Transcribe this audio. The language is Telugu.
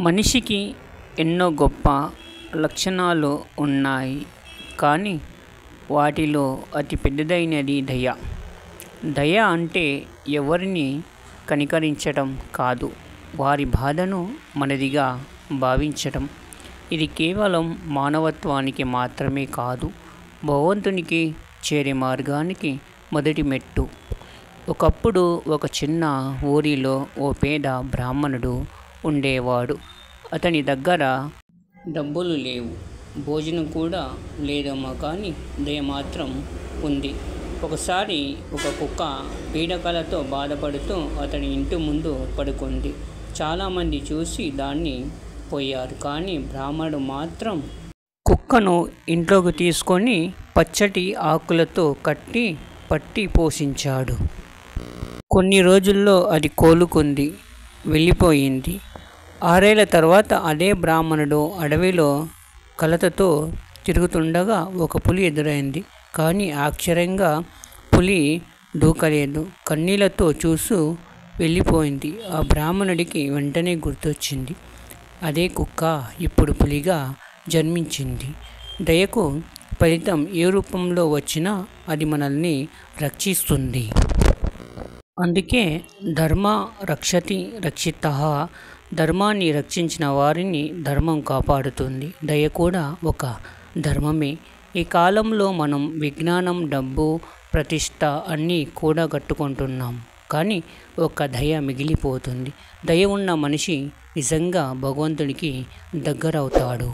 మనిషికి ఎన్నో గొప్ప లక్షణాలు ఉన్నాయి. కానీ వాటిలో అతి పెద్దదైనది దయ. దయ అంటే ఎవరిని కనికరించటం కాదు, వారి బాధను మనదిగా భావించటం. ఇది కేవలం మానవత్వానికి మాత్రమే కాదు, భగవంతునికి చేరే మార్గానికి మొదటి మెట్టు. ఒకప్పుడు ఒక చిన్న ఊరిలో ఓ పేద బ్రాహ్మణుడు ఉండేవాడు. అతని దగ్గర డబ్బులు లేవు, భోజనం కూడా లేదమ్మా, కానీ దయ మాత్రం ఉంది. ఒకసారి ఒక కుక్క పీడకలతో బాధపడుతూ అతని ఇంటి ముందు పడుకుంది. చాలామంది చూసి దాన్ని పోయారు, కానీ బ్రాహ్మణుడు మాత్రం కుక్కను ఇంట్లోకి తీసుకొని పచ్చటి ఆకులతో పట్టి పోషించాడు. కొన్ని రోజుల్లో అది కోలుకుంది, వెళ్ళిపోయింది. 6 ఏళ్ల తర్వాత అదే బ్రాహ్మణుడు అడవిలో కలతతో తిరుగుతుండగా ఒక పులి ఎదురైంది. కానీ ఆశ్చర్యంగా పులి దూకలేదు, కన్నీళ్లతో చూస్తూ వెళ్ళిపోయింది. ఆ బ్రాహ్మణుడికి వెంటనే గుర్తొచ్చింది, అదే కుక్క ఇప్పుడు పులిగా జన్మించింది. దయకు ఫలితం ఏ రూపంలో వచ్చినా అది మనల్ని రక్షిస్తుంది. అందుకే ధర్మ రక్షతి రక్షితః, ధర్మాన్ని రక్షించిన వారిని ధర్మం కాపాడుతుంది. దయ కూడా ఒక ధర్మమే. ఈ కాలంలో మనం విజ్ఞానం, డబ్బు, ప్రతిష్ట అన్నీ కూడగట్టుకుంటున్నాం, కానీ ఒక దయ మిగిలిపోతుంది. దయ ఉన్న మనిషి నిజంగా భగవంతుడికి దగ్గరవుతాడు.